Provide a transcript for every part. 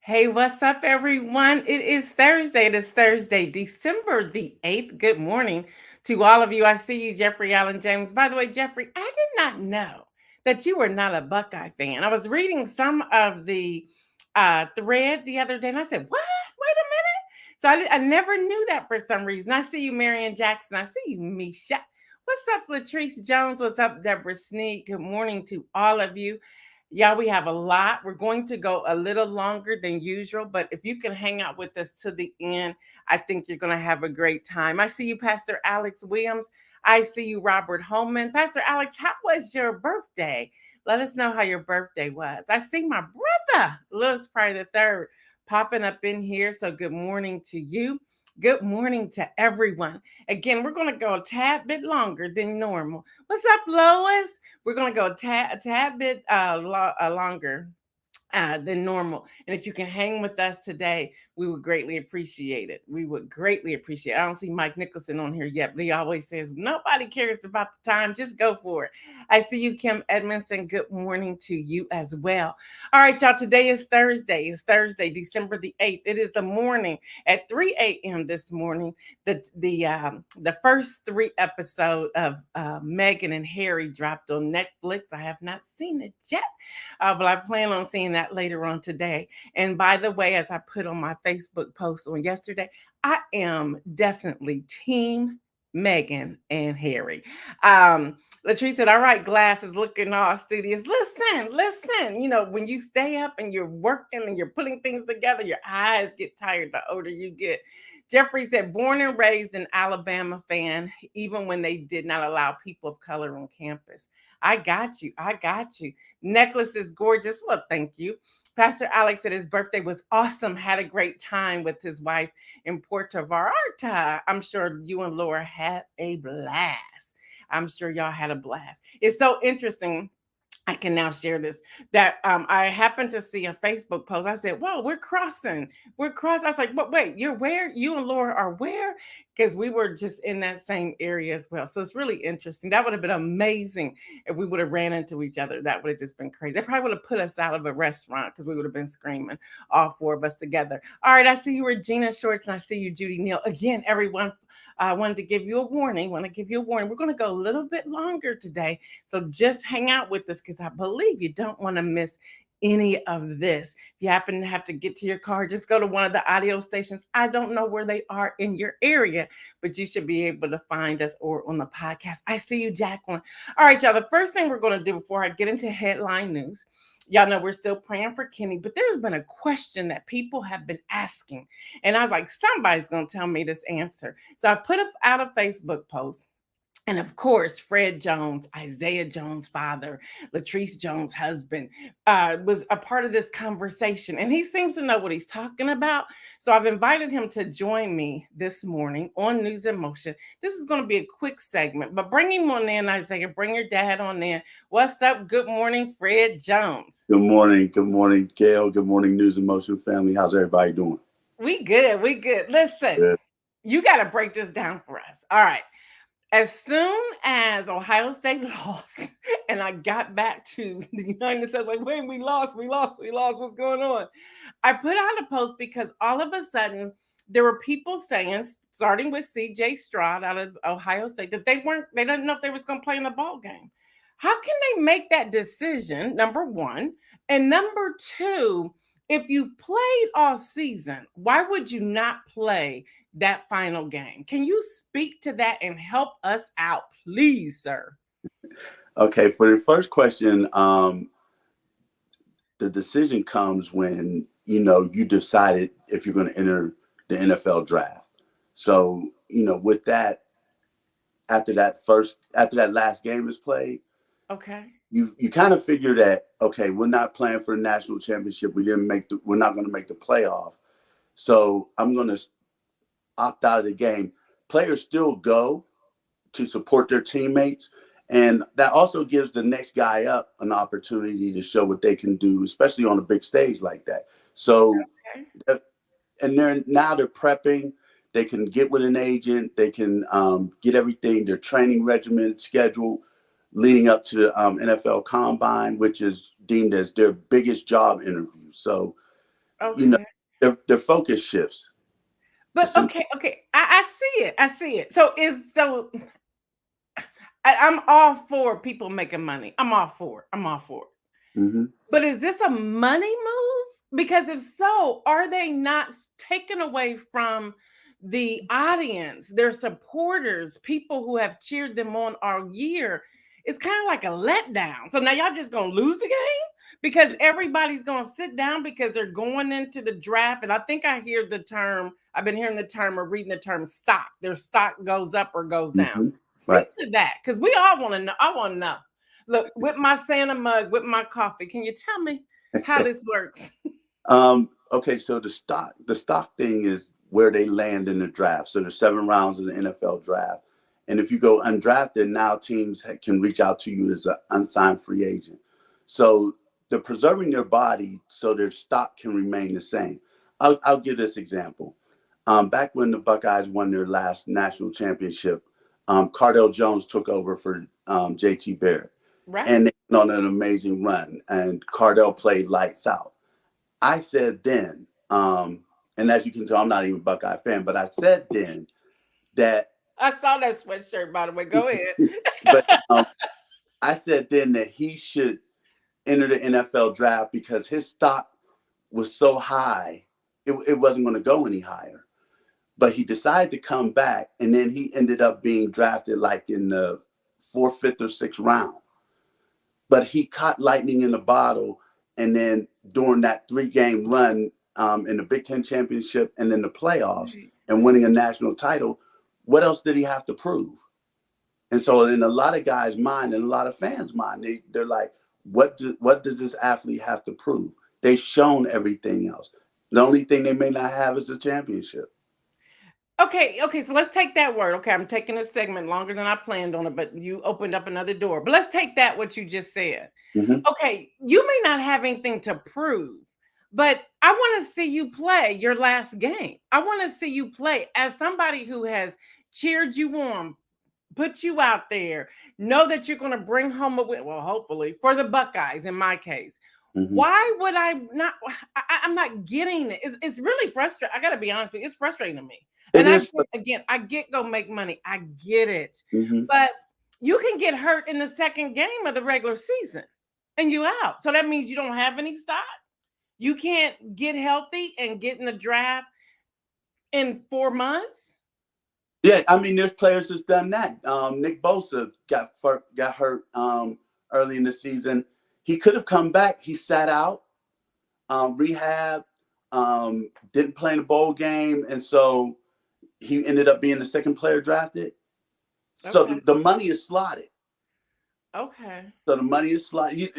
Hey, what's up, everyone? It is Thursday. It is Thursday, December the 8th. Good morning to all of you. I see you, Jeffrey Allen James. By the way, Jeffrey, I did not know that you were not a Buckeye fan. I was reading some of the thread the other day, and I said, "What? Wait a minute." I never knew that for some reason. I see you, Marion Jackson. I see you, Misha. What's up, Latrice Jones? What's up, Deborah Sneed? Good morning to all of you. Yeah, we have a lot. We're going to go a little longer than usual, but if you can hang out with us to the end, I think you're going to have a great time. I see you, Pastor Alex Williams. I see you, Robert Holman. Pastor Alex, how was your birthday? Let us know how your birthday was. I see my brother, Louis Pryor the Third, popping up in here. So good morning to you. Good morning to everyone. Again, we're going to go a tad bit longer than normal. What's up, Lois? We're going to go a tad bit longer than normal. And if you can hang with us today, we would greatly appreciate it. We would greatly appreciate it. I don't see Mike Nicholson on here yet, but he always says, nobody cares about the time. Just go for it. I see you, Kim Edmondson. Good morning to you as well. All right, y'all. Today is Thursday. It's Thursday, December the 8th. It is the morning at 3 a.m. this morning. The first 3 episodes of Meghan and Harry dropped on Netflix. I have not seen it yet, but I plan on seeing that later on today. And by the way, as I put on my Facebook post on yesterday, I am definitely team Meghan and Harry. Latrice said, all right, glasses looking all studious. Listen, when you stay up and you're working and you're putting things together, your eyes get tired the older you get. Jeffrey said, born and raised an Alabama fan, even when they did not allow people of color on campus. I got you. Necklace is gorgeous. Well, thank you. Pastor Alex said his birthday was awesome. Had a great time with his wife in Puerto Vallarta. I'm sure you and Laura had a blast. I'm sure y'all had a blast. It's so interesting. I can now share this that I happened to see a Facebook post. I said, "Whoa, we're crossing. We're crossing." I was like, "But wait, you're where? You and Laura are where?" Because we were just in that same area as well. So it's really interesting. That would have been amazing if we would have ran into each other. That would have just been crazy. They probably would have put us out of a restaurant because we would have been screaming, all 4 of us together. All right, I see you, Regina Shorts, and I see you, Judy Neal. Again, everyone. I wanted to give you a warning. We're going to go a little bit longer today. So just hang out with us because I believe you don't want to miss any of this. If you happen to have to get to your car, just go to one of the audio stations. I don't know where they are in your area, but you should be able to find us or on the podcast. I see you, Jacqueline. All right, y'all. The first thing we're going to do before I get into headline news, y'all know we're still praying for Kenny, but there's been a question that people have been asking. And I was like, somebody's going to tell me this answer. So I put up out a Facebook post. And of course, Fred Jones, Isaiah Jones' father, Latrice Jones' husband, was a part of this conversation. And he seems to know what he's talking about. So I've invited him to join me this morning on News in Motion. This is going to be a quick segment, but bring him on in, Isaiah. Bring your dad on in. What's up? Good morning, Fred Jones. Good morning. Good morning, Gail. Good morning, News in Motion family. How's everybody doing? We good. Listen, Good. you got to break this down for us. All right. As soon as Ohio State lost, and I got back to the United States, like, wait, we lost. What's going on? I put out a post because all of a sudden there were people saying, starting with CJ Stroud out of Ohio State, that they didn't know if they was going to play in the ball game. How can they make that decision? Number one. And number two, if you've played all season, why would you not play that final game? Can you speak to that and help us out, please, sir? Okay, for the first question, the decision comes when you decided if you're going to enter the NFL draft. So with that, after that last game is played, Okay. you kind of figure that, okay, we're not playing for the national championship. We're not going to make the playoff. So I'm going to opt out of the game. Players still go to support their teammates, and that also gives the next guy up an opportunity to show what they can do, especially on a big stage like that. So, Okay. and they're prepping. They can get with an agent. They can get everything, their training regimen scheduled leading up to the NFL Combine, which is deemed as their biggest job interview. So you know, Okay. their focus shifts. But It's okay. I see it. I see it. I'm all for people making money. I'm all for it. I'm all for it. hmm But is this a money move? Because if so, are they not taken away from the audience, their supporters, people who have cheered them on all year? It's kind of like a letdown. So now y'all just gonna lose the game because everybody's gonna sit down because they're going into the draft. And I think I hear the term, I've been hearing the term or reading the term stock. Their stock goes up or goes down. right. Speak to that because we all want to know. I want to know. Look, with my Santa mug, with my coffee, can you tell me how this works? Okay, so the stock thing is where they land in the draft. So there's 7 rounds in the NFL draft, and if you go undrafted, now teams can reach out to you as an unsigned free agent. So they're preserving their body so their stock can remain the same. I'll give this example. Back when the Buckeyes won their last national championship, Cardell Jones took over for JT Barrett, Right. and they went on an amazing run. And Cardell played lights out. I said then, and as you can tell, I'm not even a Buckeye fan, but I said then that, I saw that sweatshirt, by the way. Go ahead. but I said then that he should enter the NFL draft because his stock was so high, it wasn't going to go any higher. But he decided to come back, and then he ended up being drafted like in the fourth, fifth, or sixth round. But he caught lightning in the bottle, and then during that 3-game run in the Big Ten championship and then the playoffs and winning a national title, what else did he have to prove? And so in a lot of guys' mind and a lot of fans' mind, they're like, what does this athlete have to prove? They've shown everything else. The only thing they may not have is the championship. Okay, so let's take that word. Okay, I'm taking a segment longer than I planned on it, but you opened up another door. But let's take that what you just said. Mm-hmm. Okay, you may not have anything to prove, but I want to see you play your last game. I want to see you play as somebody who has cheered you on, put you out there, know that you're going to bring home a win. Well, hopefully for the Buckeyes, in my case. Mm-hmm. Why would I not? I'm not getting it. It's really frustrating. I got to be honest with you. It's frustrating to me. It And is. I get go make money. I get it. Mm-hmm. But you can get hurt in the second game of the regular season and you out. So that means you don't have any stock. You can't get healthy and get in the draft in 4 months. Yeah, I mean, there's players that's done that. Nick Bosa got hurt early in the season. He could have come back. He sat out, rehab, didn't play in the bowl game, and so he ended up being the second player drafted. So Okay. the money is slotted. Okay. So the money is slotted.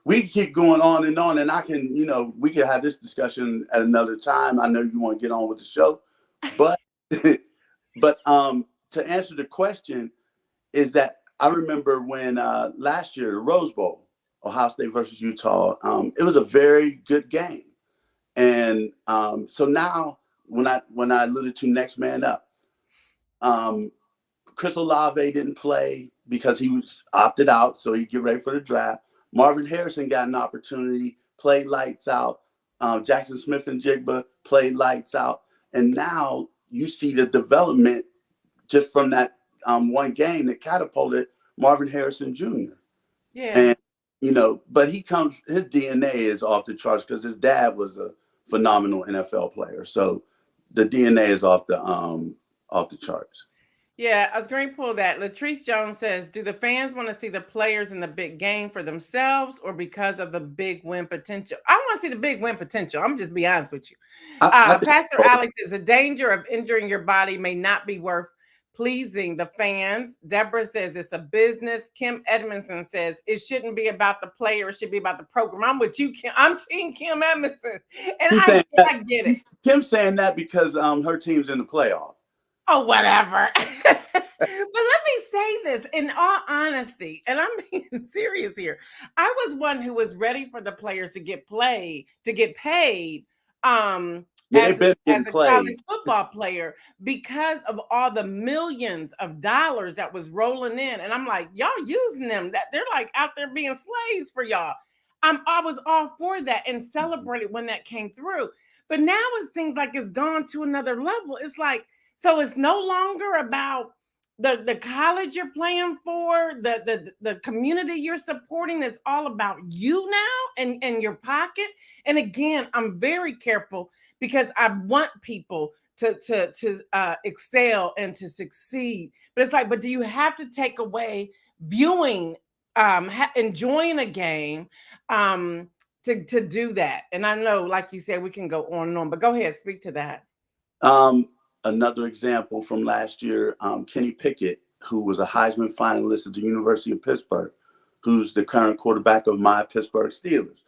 We keep going on, and I can, we can have this discussion at another time. I know you want to get on with the show, but. But to answer the question is that I remember when last year, the Rose Bowl, Ohio State versus Utah, it was a very good game. And so now when I alluded to next man up, Chris Olave didn't play because he was opted out, so he'd get ready for the draft. Marvin Harrison got an opportunity, played lights out. Jackson Smith and Jigba played lights out. And now you see the development just from that one game that catapulted Marvin Harrison Jr. Yeah. And, but his DNA is off the charts because his dad was a phenomenal NFL player. So the DNA is off the charts. Yeah, I was going to pull that. Latrice Jones says, do the fans want to see the players in the big game for themselves or because of the big win potential? I want to see the big win potential. I'm just be honest with you. I Pastor Alex says, the danger of injuring your body may not be worth pleasing the fans. Deborah says, it's a business. Kim Edmondson says, it shouldn't be about the player. It should be about the program. I'm with you, Kim. I'm Team Kim Edmondson. And I get it. Kim's saying that because her team's in the playoff. Oh, whatever. But let me say this in all honesty, and I'm being serious here. I was one who was ready for the players to get paid. They've been As getting a played. college football player because of all the millions of dollars that was rolling in. And I'm like, y'all using them, that they're like out there being slaves for y'all. I was all for that and celebrated when that came through. But now it seems like it's gone to another level. It's like, so it's no longer about the college you're playing for, the community you're supporting. Is all about you now and your pocket. And again, I'm very careful because I want people to excel and to succeed. But it's like, but do you have to take away viewing, enjoying a game, um, to do that? And I know, like you said, we can go on and on, but go ahead, speak to that. Um, Another example from last year, Kenny Pickett, who was a Heisman finalist at the University of Pittsburgh, who's the current quarterback of my Pittsburgh Steelers.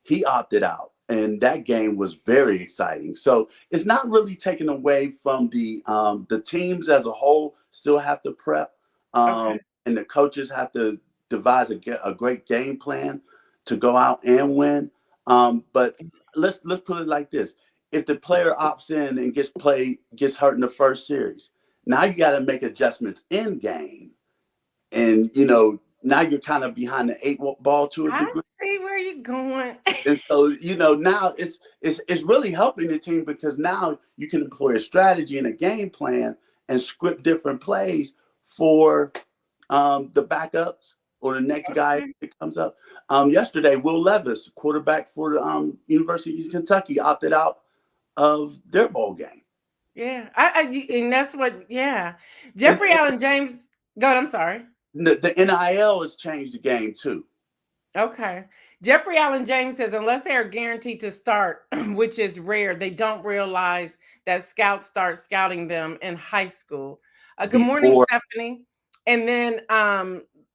He opted out, and that game was very exciting. So it's not really taken away from the teams as a whole. Still have to prep, Okay. and the coaches have to devise a great game plan to go out and win. But let's put it like this: if the player opts in and gets hurt in the first series, now you got to make adjustments in game, and now you're kind of behind the eight ball to a I degree. see where you're going. And so, now it's really helping the team because now you can employ a strategy and a game plan and script different plays for the backups or the next guy Okay. that comes up. Yesterday, Will Levis, quarterback for the University of Kentucky, opted out of their bowl game. Yeah, and that's what. Yeah, And, Jeffrey and Allen James. Go ahead, I'm sorry. the NIL has changed the game too. Okay. Jeffrey Allen James says, unless they are guaranteed to start, which is rare, they don't realize that scouts start scouting them in high school. Good morning, Before Stephanie. And then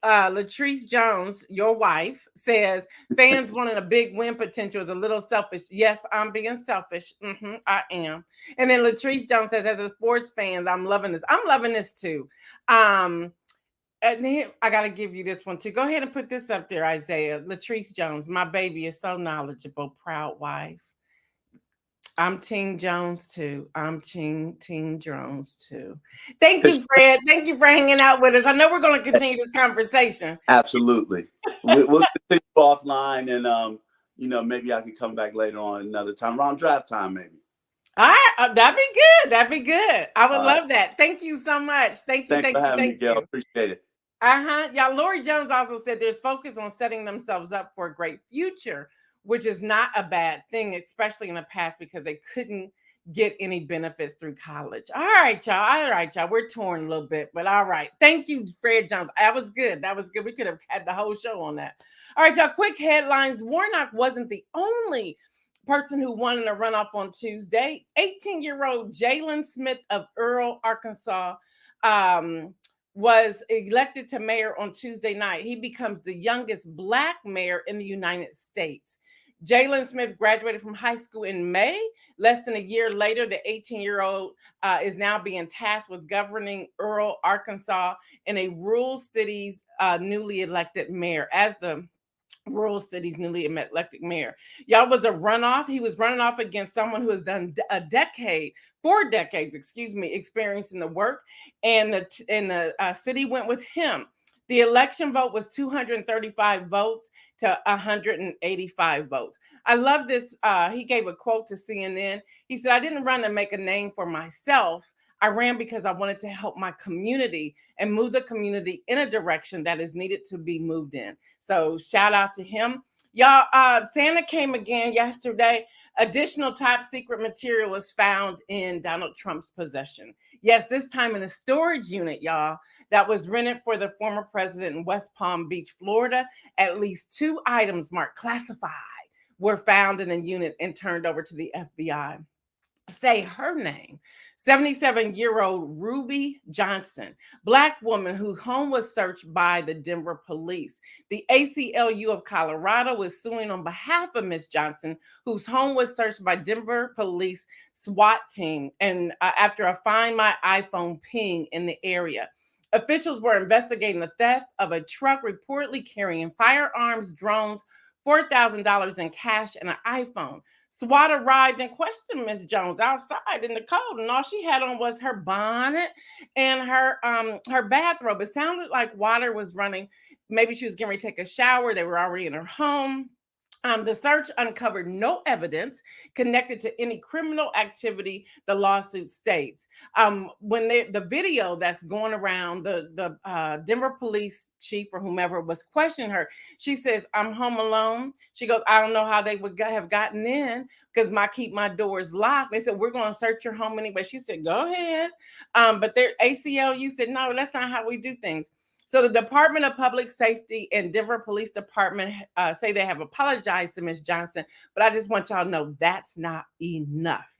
Latrice Jones, your wife, says fans wanting a big win potential is a little selfish. Yes, I'm being selfish. I am. And then Latrice Jones says, as a sports fans, I'm loving this. I'm loving this too. And then I got to give you this one too. Go ahead and put this up there, Isaiah. Latrice Jones, my baby is so knowledgeable, proud wife. I'm Team Jones too. I'm Team Jones too. Thank you, Fred. Thank you for hanging out with us. I know we're going to continue this conversation. absolutely, we'll continue offline, and maybe I can come back later on another time around draft time, maybe. All right, that'd be good. That'd be good. I would All right. love that. Thank you so much. Thank you. Thanks for Thank you. having me, Thank Gail. you. Appreciate it. Y'all, Lori Jones also said there's focus on setting themselves up for a great future, which is not a bad thing, especially in the past because they couldn't get any benefits through college. All right, y'all. All right, y'all. We're torn a little bit, but all right. Thank you, Fred Jones. That was good. That was good. We could have had the whole show on that. All right, y'all. Quick headlines. Warnock wasn't the only person who won in a runoff on Tuesday. 18-year-old Jalen Smith of Earl, Arkansas, was elected to mayor on Tuesday night. He becomes the youngest Black mayor in the United States. Jalen Smith graduated from high school in May. Less than a year later, the 18-year-old is now being tasked with governing Earl, Arkansas, in a rural city's newly elected mayor as the rural city's newly elected mayor. Y'all, was a runoff. He was running off against someone who has done 4 decades, excuse me, experiencing the work, and the city went with him. The election vote was 235 votes to 185 votes. I love this. He gave a quote to CNN. He said, "I didn't run to make a name for myself. I ran because I wanted to help my community and move the community in a direction that is needed to be moved in." So shout out to him. Y'all, Santa came again yesterday. Additional top secret material was found in Donald Trump's possession. Yes, this time in a storage unit, y'all, that was rented for the former president in West Palm Beach, Florida. At least 2 items marked classified were found in a unit and turned over to the FBI. Say her name. 77-year-old Ruby Johnson, Black woman whose home was searched by the Denver police. The ACLU of Colorado is suing on behalf of Miss Johnson, whose home was searched by Denver police SWAT team, and after a Find My iPhone ping in the area. Officials were investigating the theft of a truck reportedly carrying firearms, drones, $4,000 in cash, and an iPhone. SWAT arrived and questioned Miss Jones outside in the cold, and all she had on was her bonnet and her bathrobe. It sounded like water was running. Maybe she was getting ready to take a shower. They were already in her home. The search uncovered no evidence connected to any criminal activity, the lawsuit states. When the video that's going around, the Denver police chief or whomever was questioning her, she says, "I'm home alone." She goes, "I don't know how they would have gotten in because keep my doors locked." They said, "We're going to search your home anyway." She said, "Go ahead." But their ACLU said, "No, that's not how we do things." So the Department of Public Safety and Denver Police Department say they have apologized to Ms. Johnson, but I just want y'all to know that's not enough.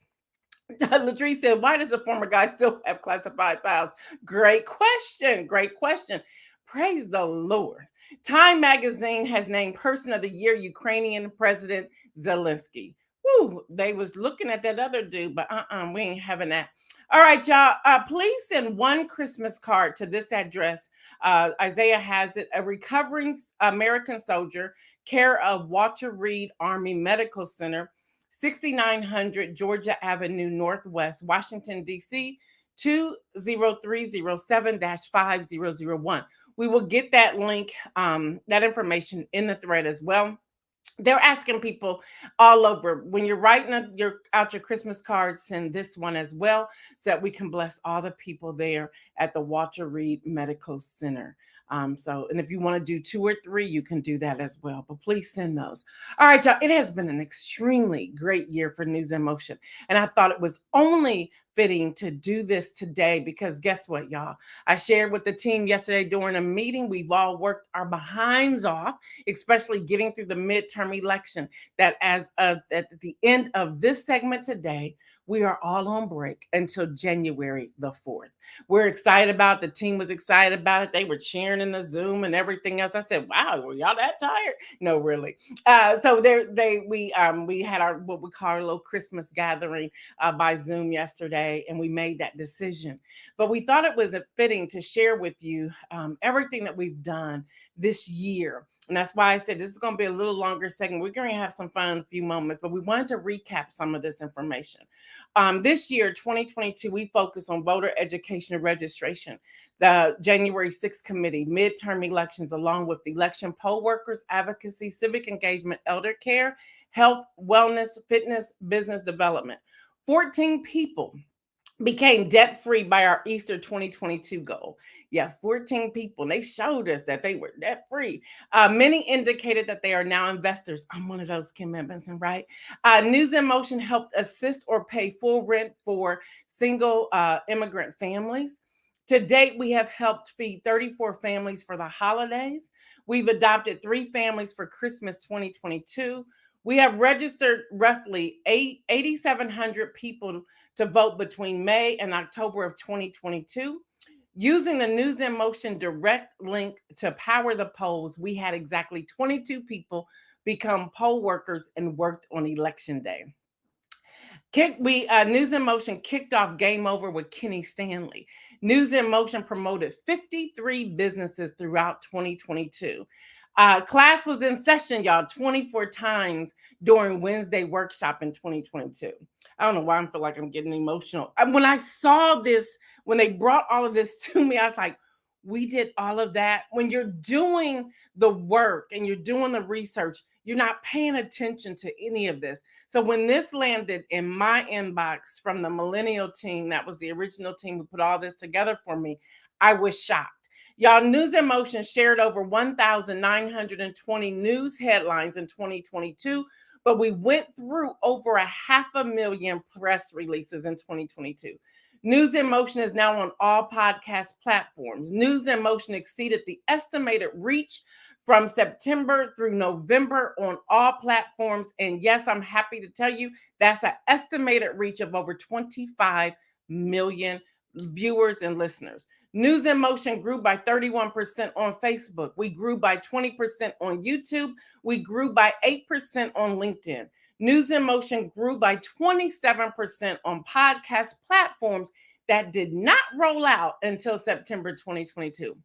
Latrice said, "Why does the former guy still have classified files?" Great question. Great question. Praise the Lord. Time magazine has named Person of the Year Ukrainian President Zelensky. Woo, they was looking at that other dude, but we ain't having that. All right, y'all. Please send one Christmas card to this address. Isaiah has it. A recovering American soldier, care of Walter Reed Army Medical Center, 6900 Georgia Avenue Northwest, Washington, D.C., 20307-5001. We will get that link, that information in the thread as well. They're asking people all over, when you're writing out your Christmas cards, send this one as well so that we can bless all the people there at the Walter Reed Medical Center. And if you want to do 2 or 3, you can do that as well. But please send those. All right, y'all. It has been an extremely great year for News in Motion. And I thought it was only fitting to do this today because guess what, y'all? I shared with the team yesterday during a meeting. We've all worked our behinds off, especially getting through the midterm election, that at the end of this segment today, we are all on break until January the 4th. We're excited about it. The team was excited about it. They were cheering in the Zoom and everything else. I said, "Wow, were y'all that tired?" No, really. So we had our what we call our little Christmas gathering by Zoom yesterday, and we made that decision. But we thought it was fitting to share with you everything that we've done this year. And that's why I said this is going to be a little longer segment. We're going to have some fun in a few moments, but we wanted to recap some of this information. This year, 2022, we focus on voter education and registration, the January 6th committee, midterm elections, along with election poll workers, advocacy, civic engagement, elder care, health, wellness, fitness, business development. 14 people became debt-free by our Easter 2022 goal. Yeah, 14 people. And they showed us that they were debt-free. Many indicated that they are now investors. I'm one of those, Kim Edmondson, right? News in Motion helped assist or pay full rent for single immigrant families. To date, we have helped feed 34 families for the holidays. We've adopted 3 families for Christmas 2022. We have registered roughly 8,700 people to vote between May and October of 2022. Using the News in Motion direct link to power the polls, we had exactly 22 people become poll workers and worked on election day. News in Motion kicked off Game Over with Kenny Stanley. News in Motion promoted 53 businesses throughout 2022. Class was in session, y'all, 24 times during Wednesday workshop in 2022. I don't know why I feel like I'm getting emotional. When I saw this, when they brought all of this to me, I was like, we did all of that. When you're doing the work and you're doing the research, you're not paying attention to any of this. So when this landed in my inbox from the millennial team, that was the original team who put all this together for me, I was shocked. Y'all, News in Motion shared over 1,920 news headlines in 2022, but we went through over 500,000 press releases in 2022. News in Motion is now on all podcast platforms. News in Motion exceeded the estimated reach from September through November on all platforms. And yes, I'm happy to tell you that's an estimated reach of over 25 million viewers and listeners. News in Motion grew by 31% on Facebook. We grew by 20% on YouTube. We grew by 8% on LinkedIn. News in Motion grew by 27% on podcast platforms that did not roll out until September 2022.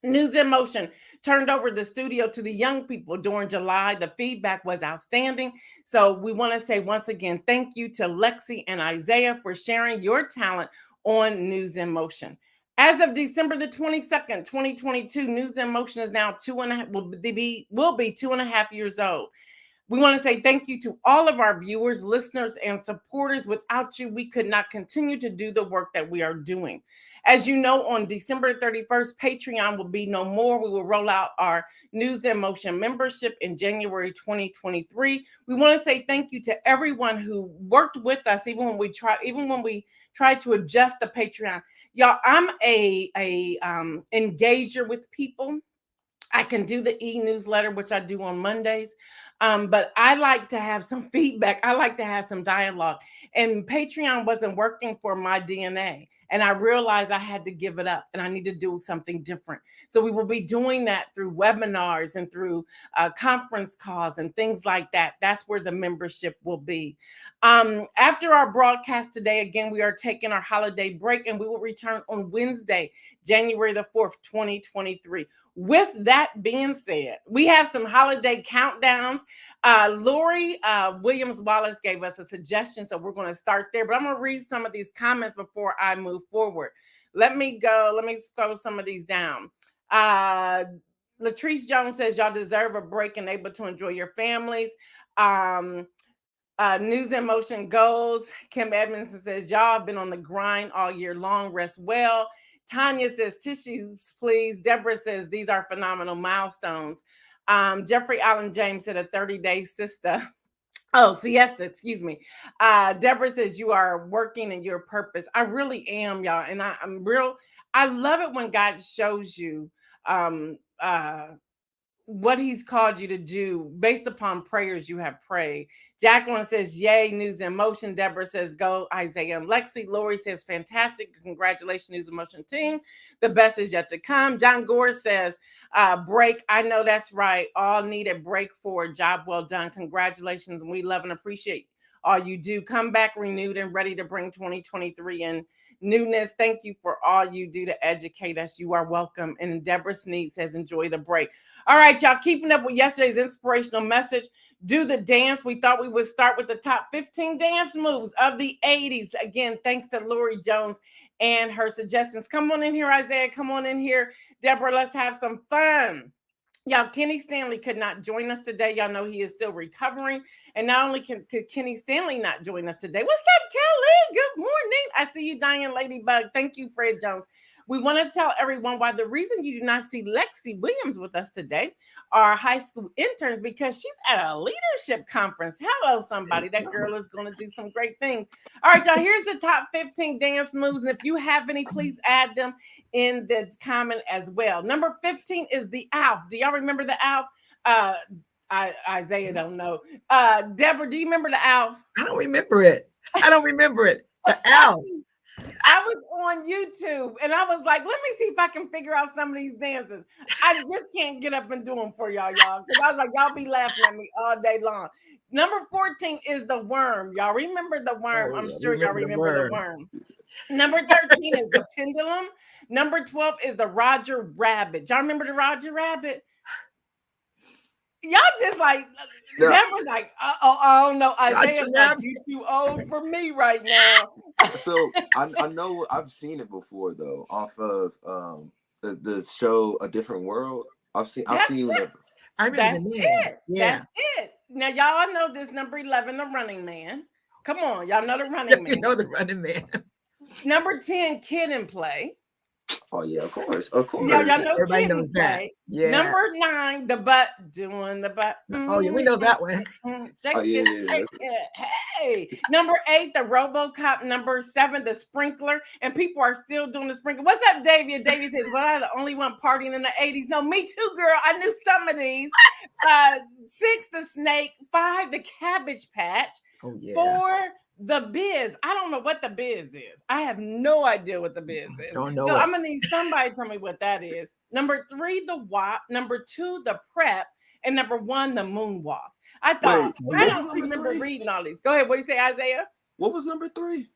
News in Motion turned over the studio to the young people during July. The feedback was outstanding. So we want to say once again, thank you to Lexi and Isaiah for sharing your talent on News in Motion. As of December the 22nd, 2022, News in Motion is now will be 2.5 years old. We want to say thank you to all of our viewers, listeners, and supporters. Without you, we could not continue to do the work that we are doing. As you know, on December 31st, Patreon will be no more. We will roll out our News in Motion membership in January 2023. We want to say thank you to everyone who worked with us, even when we tried to adjust the Patreon. Y'all, I'm a engager with people. I can do the e-newsletter, which I do on Mondays. But I like to have some feedback. I like to have some dialogue. And Patreon wasn't working for my DNA. And I realized I had to give it up and I need to do something different. So we will be doing that through webinars and through conference calls and things like that. That's where the membership will be. After our broadcast today, again, we are taking our holiday break and we will return on Wednesday, January the 4th, 2023. With that being said, we have some holiday countdowns. Lori Williams Wallace gave us a suggestion, so we're going to start there. But I'm going to read some of these comments before I move forward. Let me scroll some of these down. Latrice Jones says y'all deserve a break and able to enjoy your families. News in Motion goes. Kim Edmondson says y'all have been on the grind all year long. Rest well. Tanya says tissues, please. Deborah says these are phenomenal milestones. Jeffrey Allen James said a 30-day siesta. Oh, siesta, excuse me. Deborah says you are working in your purpose. I really am, y'all. And I love it when God shows you what he's called you to do based upon prayers you have prayed. Jacqueline says, yay, News in Motion. Deborah says, go, Isaiah and Lexi. Lori says, fantastic. Congratulations, News in Motion team. The best is yet to come. John Gore says, break. I know that's right. All need a break for a job well done. Congratulations. And we love and appreciate all you do. Come back renewed and ready to bring 2023 in newness. Thank you for all you do to educate us. You are welcome. And Deborah Sneed says, enjoy the break. All right, y'all, keeping up with yesterday's inspirational message, do the dance. We thought we would start with the top 15 dance moves of the 80s. Again, thanks to Lori Jones and her suggestions. Come on in here, Isaiah. Come on in here. Deborah, let's have some fun. Y'all, Kenny Stanley could not join us today. Y'all know he is still recovering. And not only could Kenny Stanley not join us today. What's up, Kelly? Good morning. I see you, Diane Ladybug. Thank you, Fred Jones. We want to tell everyone why the reason you do not see Lexi Williams with us today, our high school interns, because she's at a leadership conference. Hello, somebody. That girl is going to do some great things. All right, y'all, here's the top 15 dance moves. And if you have any, please add them in the comment as well. Number 15 is the Alf. Do y'all remember the Alf? Isaiah don't know. Deborah, do you remember the Alf? I don't remember it. The Alf. I was on YouTube and I was like, let me see if I can figure out some of these dances. I just can't get up and do them for y'all. Because I was like, y'all be laughing at me all day long. Number 14 is the worm. Y'all remember the worm? I'm sure y'all remember the worm. Number 13 is the pendulum. Number 12 is the Roger Rabbit. Y'all remember the Roger Rabbit? Y'all just like, Deborah's like, I don't know. Isaiah's like, you too old for me right now. So I know I've seen it before though, off of the show A Different World. I've seen it. I remember the name. Yeah. That's it. Now y'all know this number 11, the Running Man. Come on, y'all know the Running Man. You know the Running Man. Number 10, Kid and Play. Oh yeah, of course. Yeah, y'all know everybody knows that. Yeah. Number 9, the butt, doing the butt. Oh yeah, we know that one. Hey. Number 8, the RoboCop. Number 7, the sprinkler. And people are still doing the sprinkler. What's up, Davia? Davia says, well, I'm the only one partying in the 80s. No, me too, girl. I knew some of these. 6, the snake. 5, the Cabbage Patch. Oh yeah. 4, the Biz. I don't know what the Biz is. I have no idea what the Biz is. Don't know. So I'm gonna need somebody to tell me what that is. Number 3, the WAP. Number 2, the Prep. And number 1, the Moonwalk. I thought I don't remember reading all these. Go ahead. What do you say, Isaiah? What was number 3?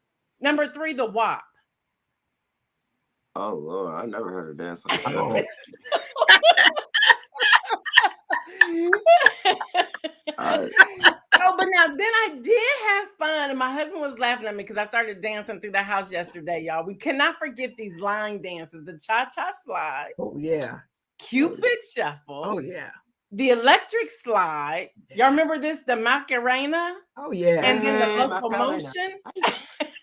Number 3, the WAP. Oh Lord, I never heard her dance like that. Oh, but now then I did have fun, and my husband was laughing at me because I started dancing through the house yesterday, y'all. We cannot forget these line dances: the cha-cha slide. Oh yeah. Cupid shuffle. Oh yeah. the electric slide. Y'all remember this? The Macarena, Oh yeah. and then the locomotion.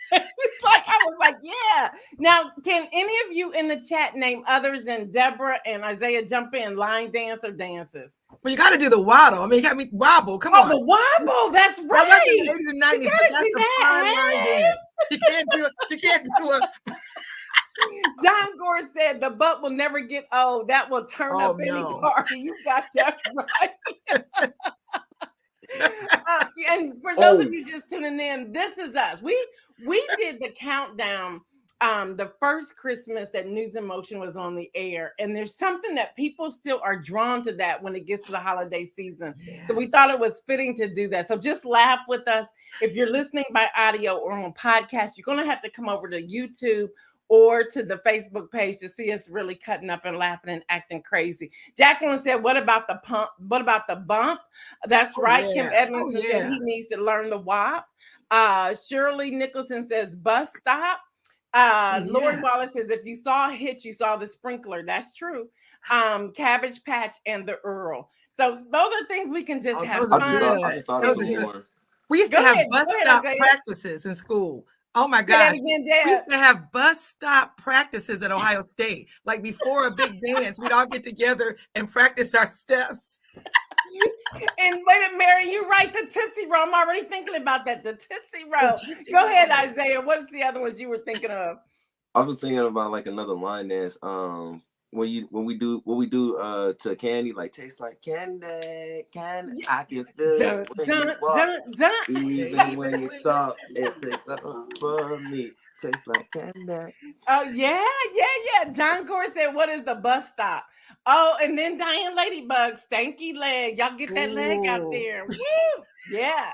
It's like I was like, yeah. Now, can any of you in the chat name others than Deborah and Isaiah jump in line dance or dances? Well, you got to do the waddle. I mean, you got me wobble. Come Oh, on. the wobble. That's right. That was in the 80s and 90s, You but gotta that's do the that, prime line man. dance. You can't do it. You can't do it. John Gore said the butt will never get old. That will turn up any party. You got that right. And for those of you just tuning in, this is us. We did the countdown the first Christmas that News in Motion was on the air, and there's something that people still are drawn to that when it gets to the holiday season. Yes. So we thought it was fitting to do that. So just laugh with us. If you're listening by audio or on podcast, you're going to have to come over to YouTube or to the Facebook page to see us really cutting up and laughing and acting crazy. Jacqueline said, what about the pump? What about the bump? That's right. Yeah. Kim Edmondson said he needs to learn the WAP. Shirley Nicholson says bus stop. Lord Wallace says, if you saw a hitch, you saw the sprinkler. That's true. Cabbage Patch and the Earl. So those are things we can just have fun. I just thought of some more. We used to have bus stop practices in school. Oh my gosh. We used to have bus stop practices at Ohio State. Like before a big dance, we'd all get together and practice our steps. And wait a minute, Mary, you right, the Tootsie Roll. I'm already thinking about that. The Tootsie Roll. Go ahead, Isaiah. What's the other ones you were thinking of? I was thinking about like another line dance. When we do to candy, like tastes like candy, candy. I can feel it when you walk. Even when you talk, it tastes like for me. Tastes like candy. Oh yeah. John Gore said, "What is the bus stop?" Oh, and then Diane Ladybug, stanky leg. Y'all get that leg out there. Woo! Yeah.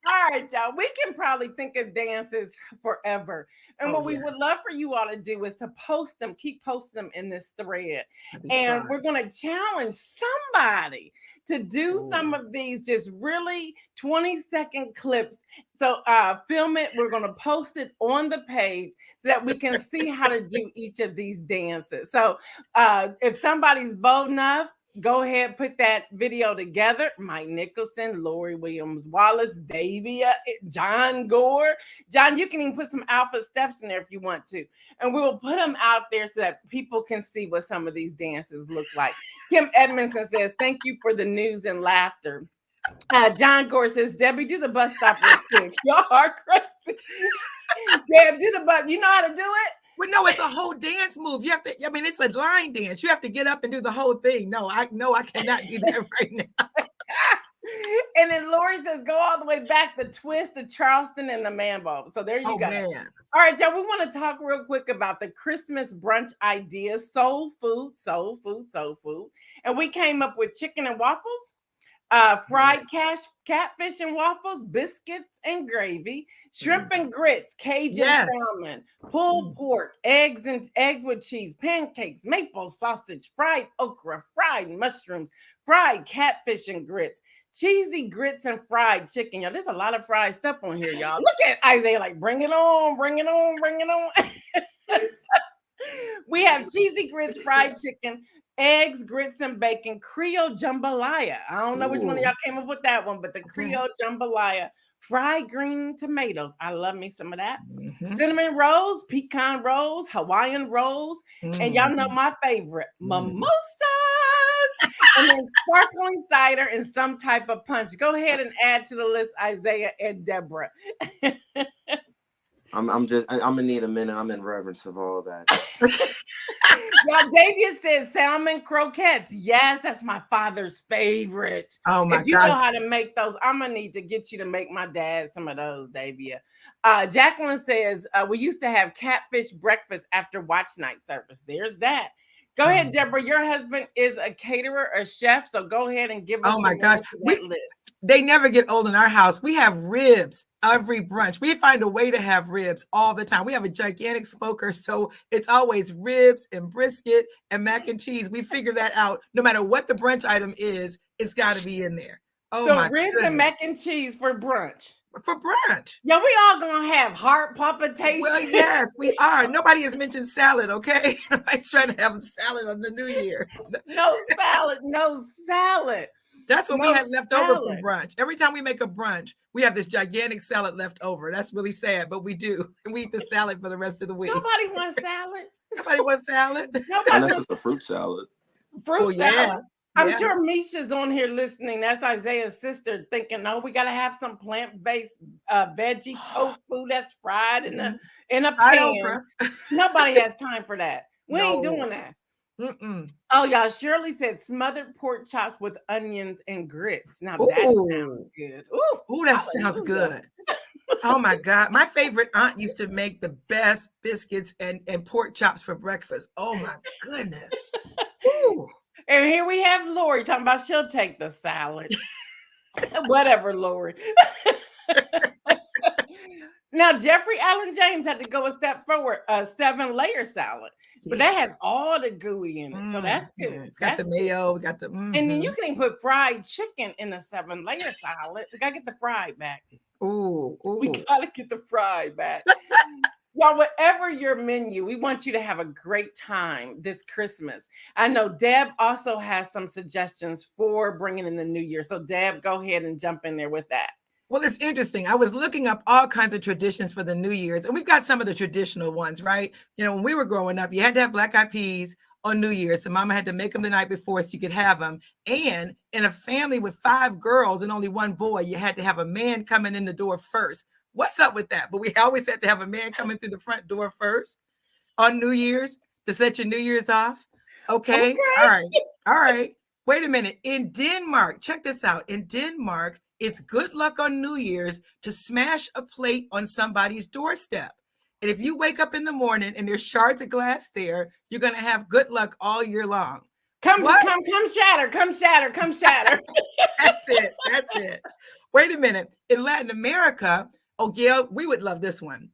All right, y'all. We can probably think of dances forever. And what we would love for you all to do is to post them, keep posting them in this thread. And we're going to challenge somebody to do some of these just really 20-second clips. So film it. We're going to post it on the page so that we can see how to do each of these dances. So if somebody's bold enough, go ahead, put that video together. Mike Nicholson, Lori Williams Wallace, Davia, John Gore. John, you can even put some alpha steps in there if you want to. And we will put them out there so that people can see what some of these dances look like. Kim Edmondson says, thank you for the news and laughter. John Gore says, Debbie, do the bus stop real quick. Y'all are crazy. Deb, do the bus. You know how to do it? Well, no, it's a whole dance move. You have to, I mean, it's a line dance. You have to get up and do the whole thing. No, I cannot do that right now. And then Lori says, go all the way back, the twist, the Charleston, and the man ball. So there you go. Man. All right, y'all, we want to talk real quick about the Christmas brunch ideas, soul food. And we came up with chicken and waffles, fried catfish and waffles, biscuits and gravy, shrimp and grits, Cajun salmon, pulled pork, eggs with cheese, pancakes, maple sausage, fried okra, fried mushrooms, fried catfish and grits, cheesy grits and fried chicken. Y'all, there's a lot of fried stuff on here, y'all. Look at Isaiah, like, bring it on, bring it on, bring it on. We have cheesy grits, fried chicken, eggs, grits, and bacon, Creole jambalaya. I don't know which one of y'all came up with that one, but the Creole jambalaya, fried green tomatoes. I love me some of that. Cinnamon rolls, pecan rolls, Hawaiian rolls, and y'all know my favorite, mimosas, and then sparkling cider and some type of punch. Go ahead and add to the list, Isaiah and Deborah. I'm gonna need a minute. I'm in reverence of all that. Y'all, Davia says salmon croquettes. Yes, that's my father's favorite. Oh my God. If you know how to make those, I'm gonna need to get you to make my dad some of those, Davia. Jacqueline says we used to have catfish breakfast after watch night service. There's that. Go ahead, Deborah. Your husband is a caterer, a chef, so go ahead and give us that list. They never get old in our house. We have ribs every brunch. We find a way to have ribs all the time. We have a gigantic smoker, so it's always ribs and brisket and mac and cheese. We figure that out. No matter what the brunch item is, it's got to be in there. Oh, so my ribs goodness. and mac and cheese for brunch. For brunch. Yeah, we all gonna have heart palpitations. Well, yes, we are. Nobody has mentioned salad, okay? Nobody's trying to have salad on the New Year. No salad, no salad. That's what we No had left over from salad. brunch. Every time we make a brunch, we have this gigantic salad left over. That's really sad, but we do. And we eat the salad for the rest of the week. Nobody wants salad. Nobody wants salad. Nobody Unless wants it's a fruit salad. fruit Oh, yeah. salad. I'm Yeah. sure Misha's on here listening. That's Isaiah's sister thinking, oh, we got to have some plant-based veggie tofu that's fried in a Fried pan. okra. Nobody has time for that. We ain't No. doing that. Mm-mm. Oh, y'all, Shirley said smothered pork chops with onions and grits. Now that sounds Ooh. good. Ooh, Ooh, that sounds hallelujah. good. Oh my God. My favorite aunt used to make the best biscuits and pork chops for breakfast. Oh my goodness. Ooh. And here we have Lori talking about she'll take the salad. Whatever, Lori. Now, Jeffrey Allen James had to go a step forward, a 7-layer salad. But that has all the gooey in it. So that's good. It's got the mayo, we got the And then you can even put fried chicken in the 7-layer salad. We gotta get the fried back. Ooh. We gotta get the fried back. Y'all, whatever your menu, we want you to have a great time this Christmas. I know Deb also has some suggestions for bringing in the new year. So Deb, go ahead and jump in there with that. Well, it's interesting. I was looking up all kinds of traditions for the New Year's, and we've got some of the traditional ones, right? You know, when we were growing up, you had to have black-eyed peas on New Year's. So mama had to make them the night before so you could have them. And in a family with 5 girls and only 1 boy, you had to have a man coming in the door first. What's up with that? But we always had to have a man coming through the front door first on New Year's to set your New Year's off. Okay. All right. Wait a minute. In Denmark, check this out. In Denmark, it's good luck on New Year's to smash a plate on somebody's doorstep. And if you wake up in the morning and there's shards of glass there, you're going to have good luck all year long. Come shatter. That's it. Wait a minute. In Latin America, oh, Gail, we would love this one.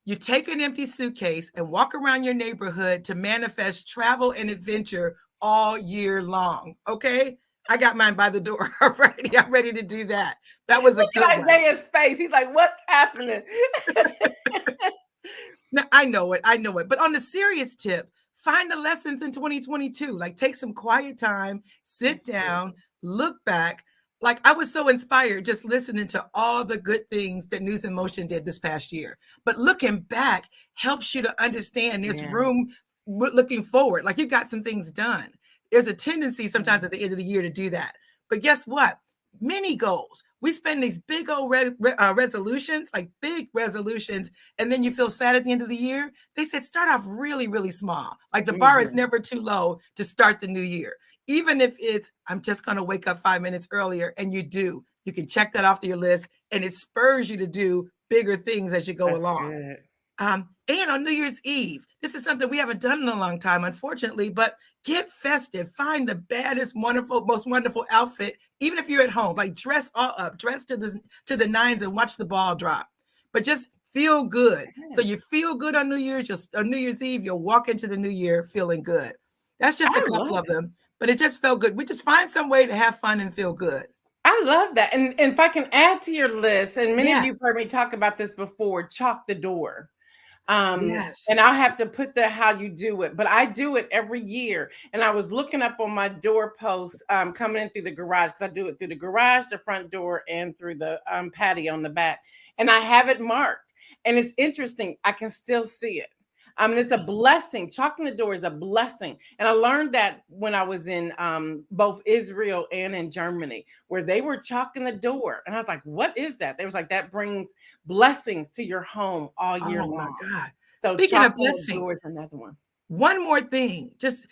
You take an empty suitcase and walk around your neighborhood to manifest travel and adventure all year long. Okay? I got mine by the door already. I'm ready to do that. That was a good one. Isaiah's face. He's like, what's happening? No, I know it. But on the serious tip, find the lessons in 2022. Like take some quiet time, sit down, look back. Like I was so inspired just listening to all the good things that News in Motion did this past year. But looking back helps you to understand there's room looking forward. Like you've got some things done. There's a tendency sometimes at the end of the year to do that. But guess what? Mini goals. We spend these big old resolutions, like big resolutions, and then you feel sad at the end of the year. They said start off really, really small. Like the bar is never too low to start the new year. Even if it's, I'm just going to wake up 5 minutes earlier, and you do. You can check that off your list, and it spurs you to do bigger things as you go along. Good. And on New Year's Eve, this is something we haven't done in a long time, unfortunately, but get festive. Find the baddest, wonderful, most wonderful outfit, even if you're at home. Like dress all up, dress to the nines and watch the ball drop. But just feel good. So you feel good on New Year's Eve, you'll walk into the new year feeling good. That's just a couple of them, but it just felt good. We just find some way to have fun and feel good. I love that. And if I can add to your list, and many of you have heard me talk about this before, chalk the door. And I'll have to put how you do it, but I do it every year. And I was looking up on my doorpost coming in through the garage, because I do it through the garage, the front door, and through the patio on the back. And I have it marked. And it's interesting. I can still see it. It's a blessing. Chalking the door is a blessing. And I learned that when I was in both Israel and in Germany, where they were chalking the door. And I was like, what is that? They was like, that brings blessings to your home all year long. Oh my God. So speaking of blessings, the door is another one. One more thing. Just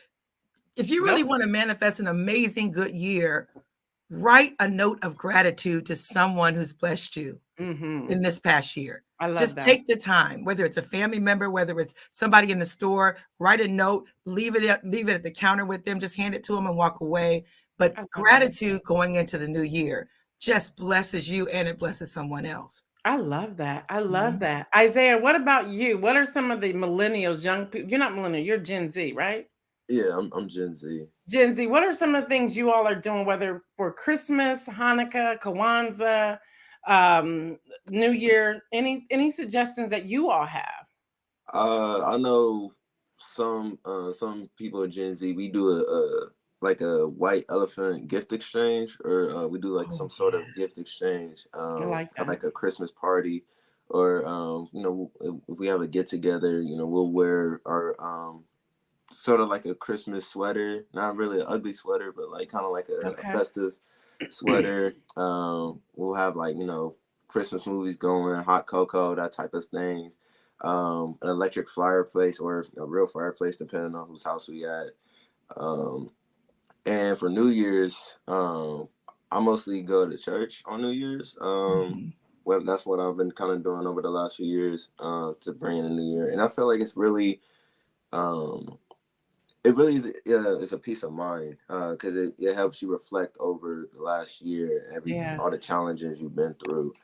if you really want to manifest an amazing good year, write a note of gratitude to someone who's blessed you in this past year. I love Just that. take the time, whether it's a family member, whether it's somebody in the store, write a note, leave it at the counter with them, just hand it to them and walk away. But gratitude going into the new year just blesses you and it blesses someone else. I love that. I love that. Isaiah, what about you? What are some of the millennials, young people? You're not millennial, you're Gen Z, right? Yeah, I'm Gen Z. Gen Z, what are some of the things you all are doing, whether for Christmas, Hanukkah, Kwanzaa, New Year? Any suggestions that you all have? I know some people in Gen Z, we do like a white elephant gift exchange, or we do like some sort of gift exchange, I like that. like a Christmas party, or if we have a get together, we'll wear our sort of like a Christmas sweater, not really an ugly sweater, but like kind of like a festive sweater. We'll have like, Christmas movies going, hot cocoa, that type of thing. An electric fireplace or a real fireplace, depending on whose house we at. And for New Year's, I mostly go to church on New Year's. Well, that's what I've been kind of doing over the last few years to bring in the new year. And I feel like it's really, is it's a peace of mind because it helps you reflect over the last year, all the challenges you've been through.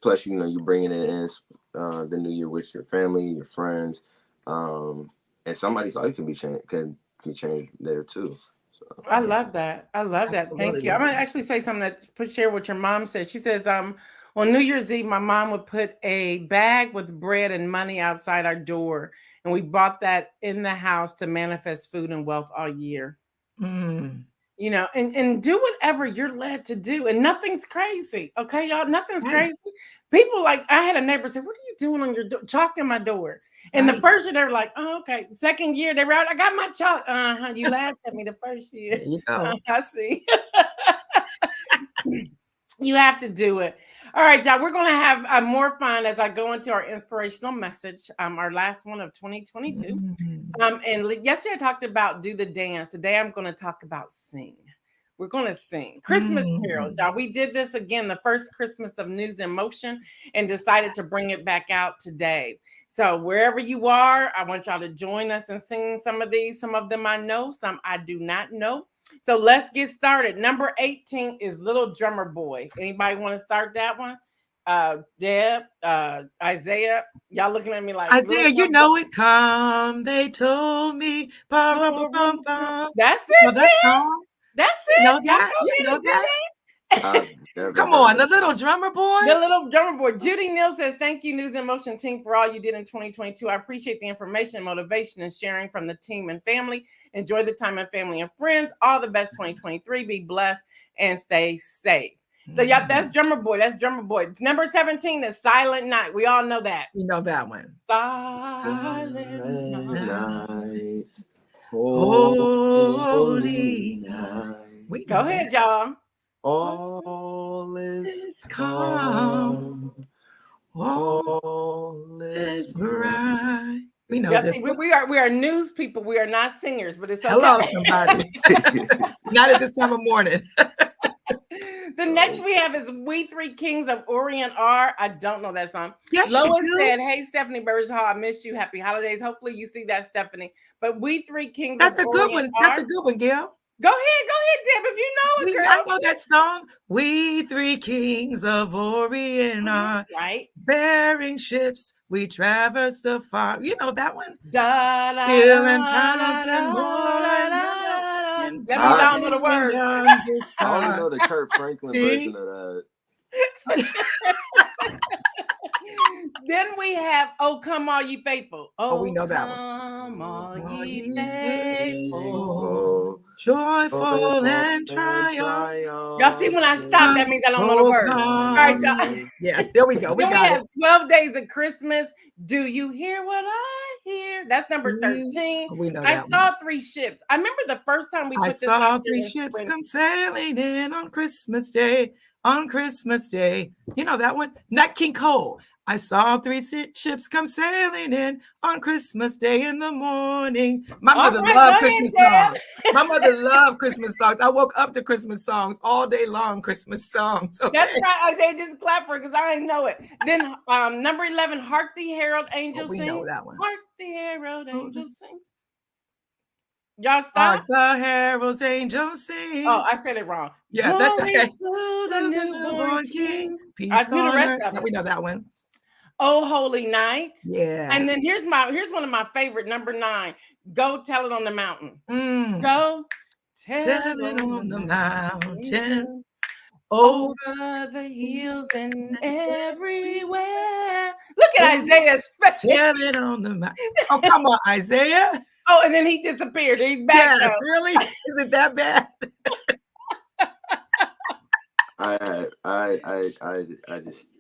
Plus, you're bringing it in the new year with your family, your friends, and somebody's life can be changed there too. So I love that. I love that. Thank you. I'm gonna actually say something that share what your mom said. She says, on New Year's Eve, my mom would put a bag with bread and money outside our door, and we bought that in the house to manifest food and wealth all year. And do whatever you're led to do, and nothing's crazy. Okay, y'all, nothing's crazy. People I had a neighbor say, "What are you doing on your door? Chalk in my door." And the first year they were like, "Oh, okay." Second year they were out, "I got my chalk." You laughed at me the first year. There you go. I see. You have to do it. All right, y'all. We're gonna have more fun as I go into our inspirational message. Our last one of 2022. And yesterday I talked about do the dance. Today I'm going to talk about sing. We're going to sing Christmas carols, y'all. We did this again, the first Christmas of News in Motion, and decided to bring it back out today. So wherever you are, I want y'all to join us and sing some of these. Some of them I know, some I do not know. So let's get started. Number 18 is Little Drummer Boy. Anybody want to start that one? Deb, Isaiah, y'all looking at me like Isaiah, you know it. Come, they told me. That's it. You know that song? That's it. You know that? You know that? Come on, the Little Drummer Boy. The Little Drummer Boy. Judy Neal says, "Thank you, News in Motion team, for all you did in 2022. I appreciate the information, motivation, and sharing from the team and family. Enjoy the time with family and friends. All the best 2023. Be blessed and stay safe." So, yeah, that's Drummer Boy. That's Drummer Boy. Number 17 is Silent Night. We all know that. You know that one. Silent Night. Holy night. Go ahead, y'all. All is calm. All is bright. We know this. See, we are news people. We are not singers, but it's okay. Hello, somebody. Not at this time of morning. The next we have is We Three Kings of Orient Are. I don't know that song. Yes, Lois said, "Hey, Stephanie Burris Hall, I miss you. Happy holidays." Hopefully you see that, Stephanie. But We Three Kings That's of a good Orient one. Are. That's a good one, Gail. Go ahead, Deb, if you know it, girl. I know that song. We three kings of Orient are bearing ships. We traversed afar. You know that one? Hill and mountain, Let me down to the word. I only know the Kurt Franklin version of that. Then we have "Oh Come All Ye Faithful." Oh, we know that one. Come all ye faithful, joyful and triumph. Y'all see when I stop, that means I don't know the word. All right, y'all. Yes, there we go. We got it. 12 Days of Christmas. Do you hear what I hear? That's number 13. We know I saw three ships. I remember the first time we put this. I saw three ships come sailing in on Christmas Day. On Christmas Day. You know that one? Nat King Cole. I saw three ships come sailing in on Christmas Day in the morning. My mother loved Christmas songs. My mother loved Christmas songs. I woke up to Christmas songs all day long, Christmas songs. Okay. That's right. Isaiah, just clap for it because I didn't know it. Then number 11, Hark the Herald Angels Sing. We know that one. Hark the Herald Angels Sing. Y'all stop. Hark the herald's angels sing. Oh, I said it wrong. Yeah, that's okay. To the newborn King. Peace I knew the rest on of it. We know that one. Oh Holy Night. Yeah. And then here's one of my favorite, number 9. Go Tell It on the Mountain. Go tell it on the mountain. over the hills and everywhere. Look at Isaiah's face. Tell it on the map. Oh, come on, Isaiah. Oh, and then he disappeared. He's back Yes, now. really? Is it that bad? I just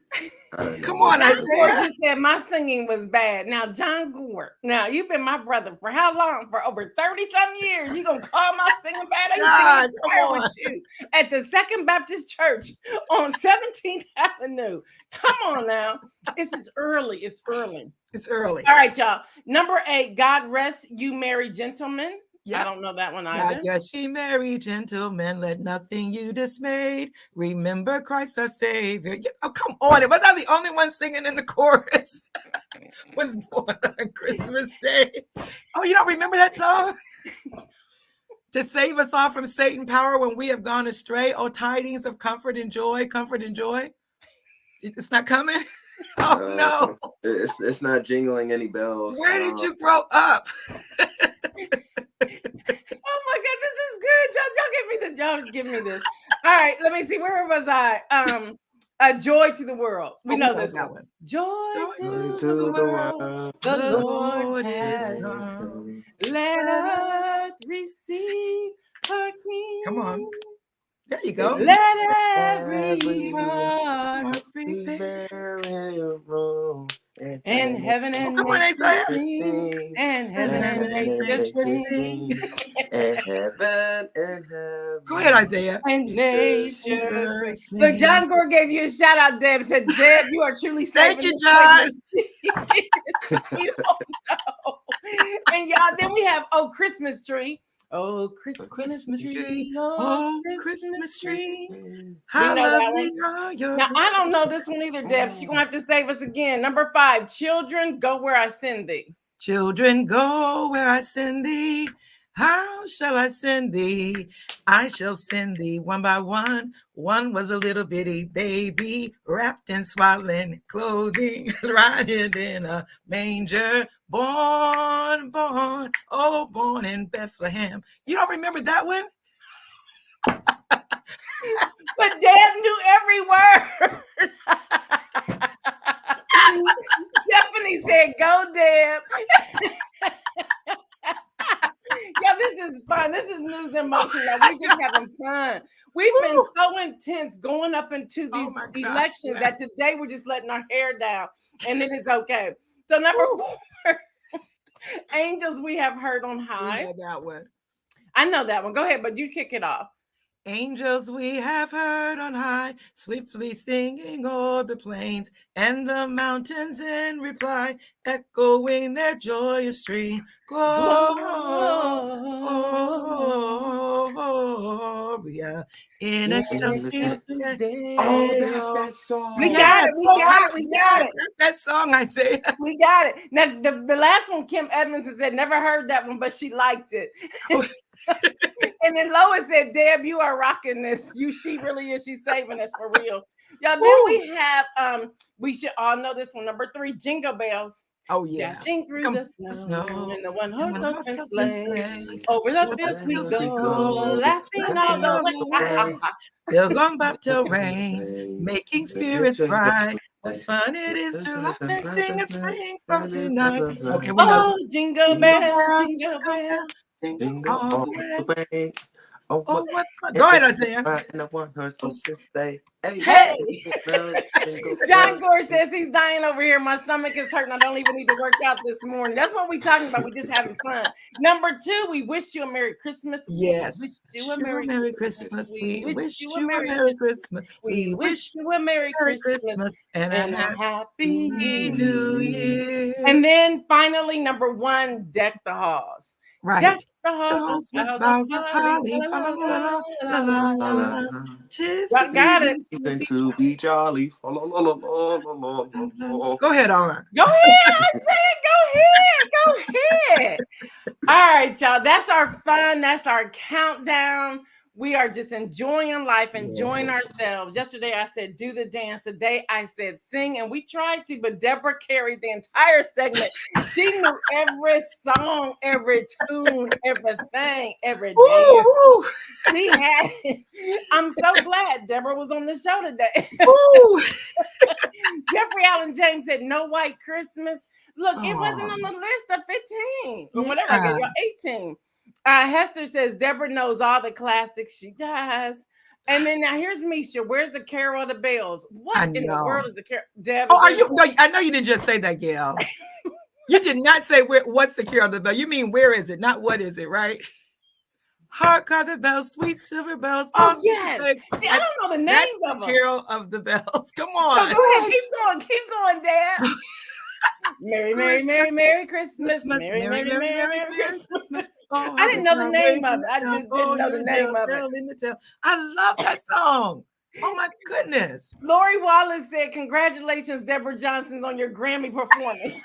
Come on, John Isaiah. Gore just said my singing was bad. Now, John Gore, now you've been my brother for how long? For over 30-some years. You gonna call my singing bad? John, come on. You at the Second Baptist Church on 17th Avenue. Come on now. It's just early. It's early. It's early. All right, y'all. Number 8, God rest you merry gentlemen. Yep. I don't know that one either. God rest ye merry gentlemen, let nothing you dismayed. Remember Christ our Savior. Oh, come on. Was I the only one singing in the chorus? Was born on Christmas Day. Oh, you don't remember that song? To save us all from Satan power when we have gone astray. Oh, tidings of comfort and joy, comfort and joy. It's not coming? Oh, no. It's not jingling any bells. Where did you grow up? Oh my God, this is good. Y'all give me this. All right, let me see. Where was I? Joy to the world. We know this one. Joy to the world. The Lord has come. Let earth receive her King. Come on. There you go. Let every heart be merry. and heaven and nature sing, and heaven and nature sing, and heaven and heaven. Go ahead, Isaiah. and nature sing. Look, John Gore gave you a shout out, Deb. Said, Deb, you are truly saving. Thank you, John. You don't know. And y'all, then we have Christmas Tree. Oh, Christmas tree. Oh, Christmas tree. How lovely are your Now, I don't know this one either, Deb. You're going to have to save us again. Number 5, children, go where I send thee. Children, go where I send thee. How shall I send thee? I shall send thee one by one. One was a little bitty baby wrapped in swaddling clothing, lying in a manger. Born, born in Bethlehem. You don't remember that one? But Deb knew every word. Stephanie said, go, Deb. Yeah, this is fun. This is News in Motion. We're just having fun. We've been so intense going up into these elections that today we're just letting our hair down, and it is okay. So number 4, angels we have heard on high. We know that one. I know that one. Go ahead, but you kick it off. Angels we have heard on high, swiftly singing o'er the plains and the mountains in reply, echoing their joyous stream. Gloria in excelsis. Oh, that's that song. We got it. That's that song, I say. We got it. Now, the last one, Kim Edmondson said, never heard that one, but she liked it. And then Lois said, Deb, you are rocking this. She really is. She's saving us for real. Y'all, then we have, we should all know this one. Number 3, Jingle Bells. Oh, yeah. Dashing through the snow and the one-horse open sleigh. Over the fields we go, laughing all the way. Bells on bobtail rings, making spirits bright. What fun it is to laugh and sing a spring song tonight. Okay, we know. Oh, jingle bells, jingle bells. All the way. Oh, what fun. Go ahead, Isaiah. Hey. John Gore says he's dying over here. My stomach is hurting. I don't even need to work out this morning. That's what we're talking about. We're just having fun. Number 2, we wish you a Merry Christmas. Yes. We wish you a Merry Christmas. We wish you a Merry Christmas. We wish you a Merry Christmas and a Happy New Year. And then finally, number 1, deck the halls. Right. Deck the halls with boughs of holly. Tis the season to be jolly. Go ahead, Aura. Go ahead, Go ahead. All right, y'all. That's our fun. That's our countdown. We are just enjoying life, enjoying ourselves. Yesterday I said, do the dance. Today I said, sing. And we tried to, but Deborah carried the entire segment. She knew every song, every tune, everything, every dance. She had it. I'm so glad Deborah was on the show today. Jeffrey Allen James said, no white Christmas. Look, it wasn't on the list of 15 or whatever I gave you, 18. Hester says, Deborah knows all the classics. She does. And then now here's Misha. Where's the Carol of the Bells? What in the world is the Carol? Deborah, I know you didn't just say that, Gail. You did not say what's the Carol of the Bells. You mean where is it, not what is it, right? Hark are the bells, sweet silver bells. Oh, yes. See, I don't know the names of them. Carol of the Bells. Come on. So go ahead. Keep going, Dad. Merry, Merry, Merry, Merry Christmas. Merry, Merry, Merry Christmas. I didn't know the name of it. I just didn't know the name of it. I love that song. Oh my goodness. Lori Wallace said, congratulations, Deborah Johnson's on your Grammy performance.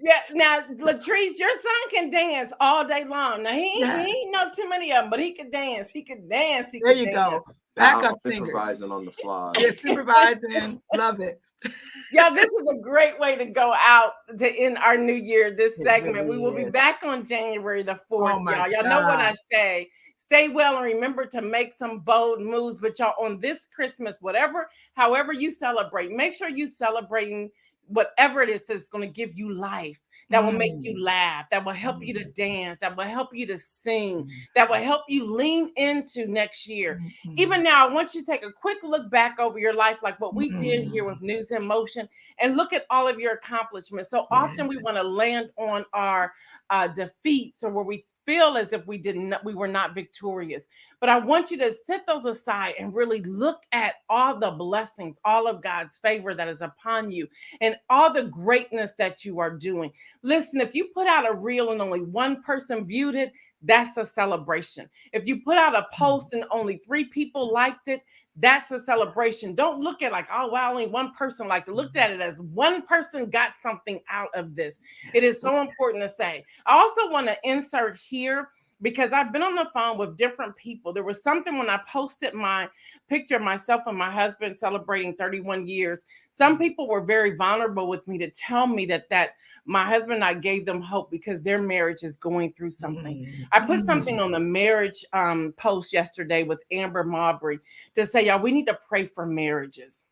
Yeah, now Latrice, your son can dance all day long. Now he ain't know too many of them, but he could dance. He could dance. There you go. Backup singers. Supervising on the fly. Yeah, supervising. Love it. Yeah, this is a great way to go out to end our new year, this segment. Really we will be back on January the 4th, y'all. Y'all God. know what I say. Stay well and remember to make some bold moves. But y'all, on this Christmas, however you celebrate, make sure you celebrating whatever it is that's going to give you life, that will make you laugh, that will help you to dance, that will help you to sing, that will help you lean into next year. Even now, I want you to take a quick look back over your life, like what we did here with News in Motion, and look at all of your accomplishments. So often we want to land on our defeats, or where we feel as if we were not victorious. But I want you to set those aside and really look at all the blessings, all of God's favor that is upon you, and all the greatness that you are doing. Listen, if you put out a reel and only one person viewed it, that's a celebration. If you put out a post and only 3 people liked it, that's a celebration. Don't look at like, oh, wow, only one person liked it. Look at it as one person got something out of this. It is so important to say. I also want to insert here, because I've been on the phone with different people. There was something when I posted my picture of myself and my husband celebrating 31 years. Some people were very vulnerable with me to tell me that my husband and I gave them hope because their marriage is going through something. I put something on the marriage post yesterday with Amber Mabry to say, y'all, we need to pray for marriages.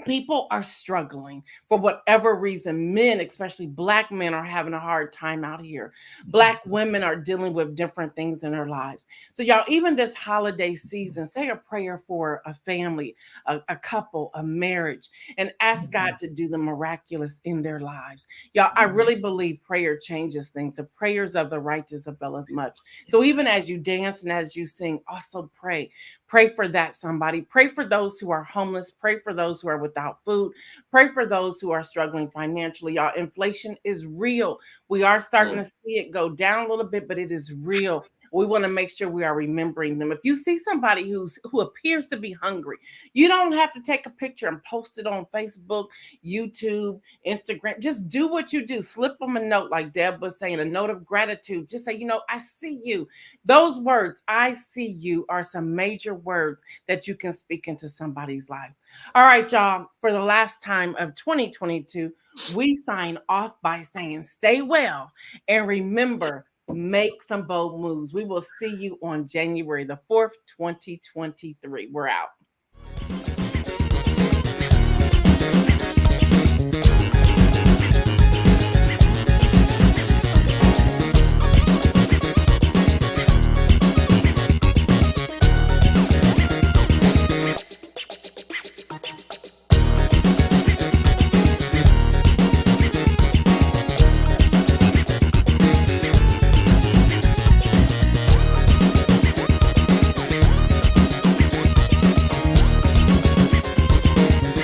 People are struggling for whatever reason. Men, especially Black men, are having a hard time out here. Black women are dealing with different things in their lives. So y'all, even this holiday season, say a prayer for a family, a couple, a marriage, and ask God to do the miraculous in their lives. Y'all, I really believe prayer changes things. The prayers of the righteous availeth much. So even as you dance and as you sing, also pray. Pray for that somebody. Pray for those who are homeless. Pray for those who are without food. Pray for those who are struggling financially. Y'all, inflation is real. We are starting to see it go down a little bit, but it is real. We want to make sure we are remembering them. If you see somebody who appears to be hungry, you don't have to take a picture and post it on Facebook, YouTube, Instagram. Just do what you do. Slip them a note, like Deb was saying, a note of gratitude. Just say, I see you. Those words, I see you, are some major words that you can speak into somebody's life. All right, y'all, for the last time of 2022, we sign off by saying, stay well and remember, make some bold moves. We will see you on January the 4th, 2023. We're out.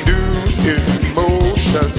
News in motion.